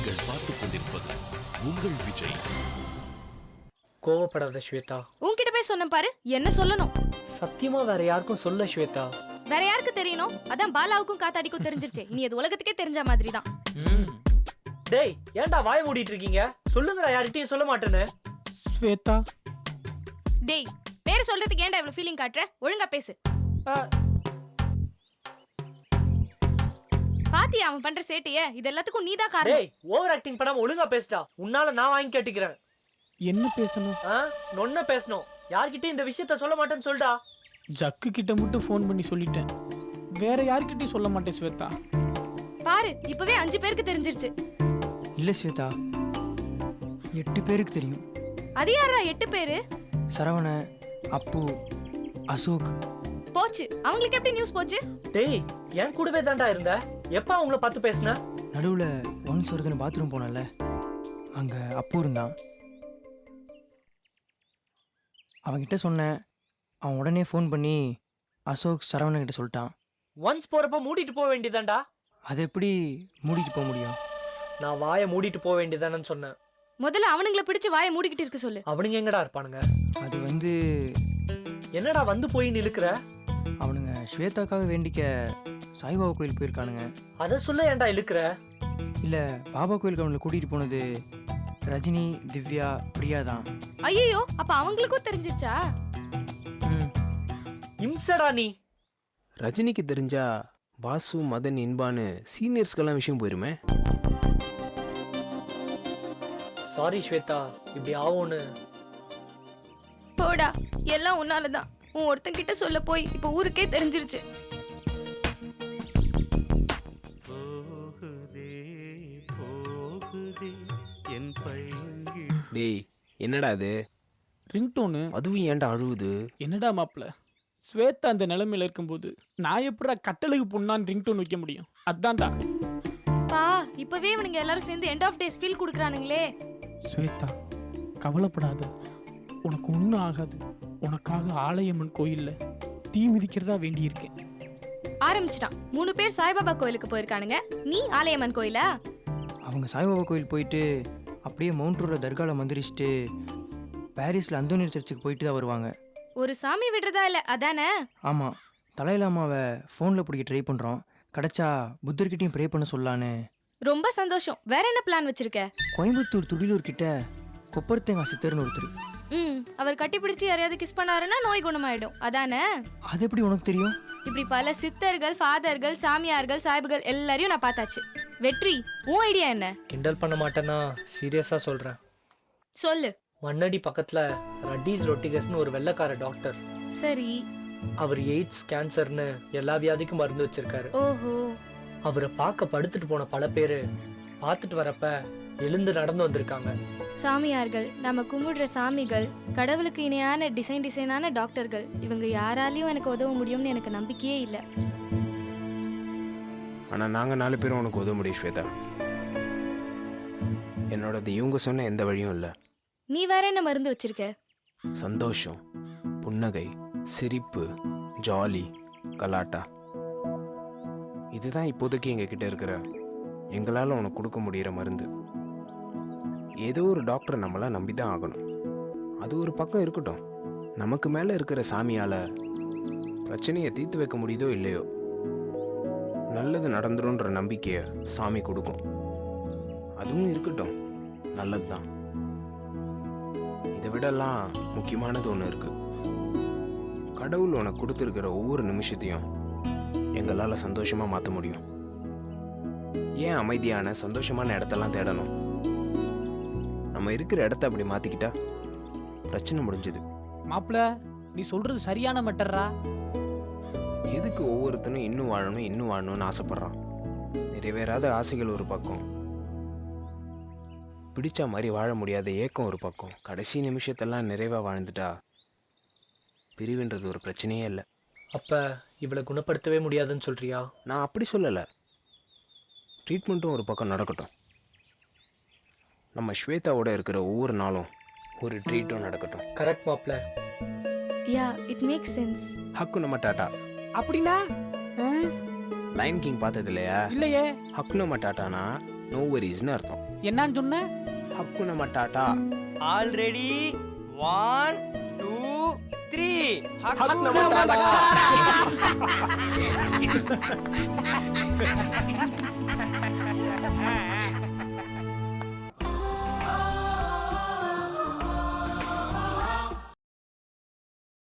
நீங்கள் பார்த்துக் கொண்டிருப்பது உங்கள் விஜய். கோவப்படாத ஸ்வேதா. உன்கிட்ட போய் சொன்ன பாரு, என்ன சொல்லணும்? சத்தியமா வேற யாருக்கும் சொல்ல ஸ்வேதா. வேற யாருக்கு தெரியணும்? அதான் பாலாவுக்கும் காத்தாடிக்கும் தெரிஞ்சிருச்சு. இனி அது உலகத்துக்கே தெரிஞ்ச மாதிரி தான். டேய், ஏன்டா வாய் மூடிட்டு இருக்கீங்க? சொல்லுங்கடா, யார்கிட்டயும் சொல்ல மாட்டேன்னு. ஸ்வேதா. டேய், பேர் சொல்றதுக்கு ஏன்டா இவ்வளவு ஃபீலிங் காட்டுற? ஒழுங்கா பேசு. பாத்தியா அவன் பண்ற சேட்டைய? இது எல்லாத்துக்கும் நீதான் காரணம். டேய், ஓவர் ஆக்டிங் பண்ணாம ஒழுங்கா பேசுடா. உன்னால நான் வாங்கி கேட்டிக்கிறேன். என்ன பேசணும்? நொன்ன பேசணும். யார்கிட்டயும் இந்த விஷயத்த சொல்ல மாட்டேன்னு சொல்டா. ஜக்கு கிட்ட மட்டும் ஃபோன் பண்ணி சொல்லிட்டேன். வேற யார்கிட்டயும் சொல்ல மாட்டேன் ஸ்வேதா. பாரு, இப்பவே 5 பேருக்கு தெரிஞ்சிருச்சு. இல்ல ஸ்வேதா, 8 பேருக்கு தெரியும். அது யாரா 8 பேரு? சரவண, அப்பு, அசோக். போச்சு. அவங்களுக்கு எப்படி நியூஸ் போச்சு? டேய், என் கூடவே தான்டா இருந்த. எப்ப அவங்கள பார்த்து பேசுன? நடுவுல ஒன்ஸ் ஒருத்தன் பாத்ரூம் போனல, அங்க அப்பு இருந்தான். அவன்கிட்ட சொன்னேன். அவன் உடனே ஃபோன் பண்ணி அசோக் சரவணன் கிட்ட சொல்லிட்டான். ஒன்ஸ் போறப்ப மூடிட்டு போக வேண்டியதான்டா. அது எப்படி மூடிட்டு போக முடியும்? நான் வாயை மூடிட்டு போக வேண்டியதானு சொன்னேன். முதல்ல அவனுங்களை பிடிச்சு வாயை மூடிக்கிட்டு இருக்க சொல்லு. அவனுங்க எங்கடா இருப்பானுங்க? அது என்னடா வந்து போய் நிலுக்குற? அவனுங்க ஸ்வேதாக்காக வேண்டிக்க சாய்பாபா கோயில் போயிருக்கானுங்க. அத சொல்ல ஏன்டா இழுக்கிற? இல்ல, பாபா கோயிலுக்கு அவங்களை கூட்டிட்டு போனது ரஜினி, திவ்யா, பிரியா தான். ஐயோ, அப்ப அவங்களுக்கும் தெரிஞ்சிருச்சா? இம்சடா நீ. ரஜினிக்கு தெரிஞ்சா வாசு, மதன், இன்பான்னு சீனியர்ஸ்க்கெல்லாம் விஷயம் போயிருமே. சாரி ஸ்வேதா, இப்படி ஆவோன்னு. போடா, எல்லாம் உன்னாலதான். உன் ஒருத்தன் கிட்ட சொல்ல போய் இப்ப ஊருக்கே தெரிஞ்சிருச்சு. டேய், என்னடா அது? ரிங்டோனு. அதுவும் ஏன்டா அழுவுது? என்னடா மாப்பிள்ள, ஸ்வேதா அந்த நிலைமையில இருக்கும்போது நான் எப்படா கட்டளைக்கு பொண்ணான்னு ரிங்டோன் வைக்க முடியும்? அதான்டா. பா, இப்பவே இவனுங்க எல்லாரும் சேர்ந்து எண்ட் ஆஃப் டேஸ் ஃபீல் குடுக்குறானுங்களே. ஸ்வேதா, கவலைப்படாத. உனக்கு ஒன்றும் ஆகாது. உனக்காக ஆலயம்மன் கோயில்ல தீ மிதிக்கிறதா வேண்டியிருக்கேன். ஆரம்பிச்சிட்டான். 3 பேர் சாய்பாபா கோயிலுக்கு போயிருக்கானுங்க. நீ ஆலயம்மன் கோயிலா? அவங்க சாய்பாபா கோயில் போயிட்டு அப்படியே மவுண்ட் ரோட்ல தர்கால மந்திரிச்சுட்டு பாரிஸ்ல அந்தோனியர் சர்ச்சுக்கு போயிட்டு தான் வருவாங்க. ஒரு சாமி விடுறதா இல்ல, அதானே? ஆமாம், தலையிலாமாவை ஃபோனில் பிடிக்க ட்ரை பண்ணுறோம். கிடைச்சா புத்தர்கிட்டையும் ப்ரே பண்ண சொல்லலான்னு. ரொம்ப சந்தோஷம். வேற என்ன பிளான் வச்சிருக்க? கோயம்புத்தூர் துடிலூர் கிட்ட கொப்பரத்தேங்காய் சித்தர்னு ஒருத்தர். அவர் கட்டி பிடிச்சி யாரையாவது கிஸ் பண்ணாருன்னா நோய் குணமாயிடும், அதானே? அது எப்படி உனக்கு தெரியும்? இப்படி பல சித்தர்கள், ஃபாதர்கள், சாமியார்கள், சாய்புகள் எல்லாரையும் நான் பார்த்தாச்சு. வெற்றி, உன் ஐடியா என்ன? கிண்டல் பண்ண மாட்டேன்னா சீரியஸா சொல்றேன். சொல்லு. மண்ணடி பக்கத்துல ரட்டீஸ் ரொட்டிகஸ்னு ஒரு வெள்ளைக்கார டாக்டர். சரி. அவர் எய்ட்ஸ், கேன்சர்னு எல்லா வியாதிக்கும் மருந்து வச்சிருக்காரு. ஓஹோ. அவரை பார்க்க படுத்துட்டு போன பல பேரு பார்த்துட்டு வரப்ப எழுந்து நடந்து வந்திருக்காங்க. சாமியார்கள், நம்ம கும்பிடுற சாமிகள், கடவுளுக்கு இணையான டிசைனான டாக்டர்கள், இவங்க யாராலையும் எனக்கு உதவ முடியும்னு எனக்கு நம்பிக்கையே இல்லை. ஆனா நாங்க 4 பேரும் உனக்கு உதவ முடியும் ஸ்வேதா. என்னோடது இவங்க சொன்ன எந்த வழியும் இல்லை. நீ வேற என்ன மருந்து வச்சிருக்க? சந்தோஷம், புன்னகை, சிரிப்பு, ஜாலி, கலாட்டா. இதுதான் இப்போதைக்கு எங்க கிட்ட இருக்கிற எங்களால் உனக்கு கொடுக்க முடிகிற மருந்து. ஏதோ ஒரு டாக்டர் நம்மளாம் நம்பி தான் ஆகணும். அது ஒரு பக்கம் இருக்கட்டும், நமக்கு மேலே இருக்கிற சாமியால் பிரச்சனையை தீர்த்து வைக்க முடியுதோ இல்லையோ, நல்லது நடந்துருன்ற நம்பிக்கையை சாமி கொடுக்கும். அதுவும் இருக்கட்டும், நல்லது தான். இதை விடலாம் முக்கியமானது ஒன்று இருக்கு. கடவுள் உனக்கு கொடுத்துருக்கிற ஒவ்வொரு நிமிஷத்தையும் எங்களால் சந்தோஷமாக மாற்ற முடியும். ஏன் அமைதியான சந்தோஷமான இடத்தெல்லாம் தேடணும்? நம்ம இருக்கிற இடத்த அப்படி மாற்றிக்கிட்டா பிரச்சனை முடிஞ்சது. மாப்பிள்ள, நீ சொல்றது சரியான மட்டர்ரா. எதுக்கு ஒவ்வொருத்தனும் இன்னும் வாழணும்னு ஆசைப்படுறான்? நிறைவேறாத ஆசைகள் ஒரு பக்கம், பிடிச்ச மாதிரி வாழ முடியாத ஏக்கம் ஒரு பக்கம். கடைசி நிமிஷத்தெல்லாம் நிறைவாக வாழ்ந்துட்டா பிரிவுன்றது ஒரு பிரச்சனையே இல்லை. அப்ப இவளை குணப்படுத்தவே முடியாதுன்னு சொல்றியா? நான் அப்படி சொல்லலை. ட்ரீட்மெண்ட்டும் ஒரு பக்கம் நடக்கட்டும். நம்ம ஸ்வேதாவோட இருக்கிற ஒவ்வொரு நாளும் ஒரு ட்ரீட்டும் நடக்கட்டும். கரெக்ட் மாப்ள. யா, இட் மேக்ஸ் சென்ஸ். ஹக்குன மட்டாட்டா. அப்படின்னா லைன் கிங் பார்த்தது இல்லையா? இல்லையே. ஹக்குன மட்டாட்டானா நோ வரிஸ்னு அர்த்தம். என்னன்னு சொன்ன? ஹக்குன மட்டாட்டா. ஆல்ரெடி 1 2 3 ஹக்குன மட்டாட்டா.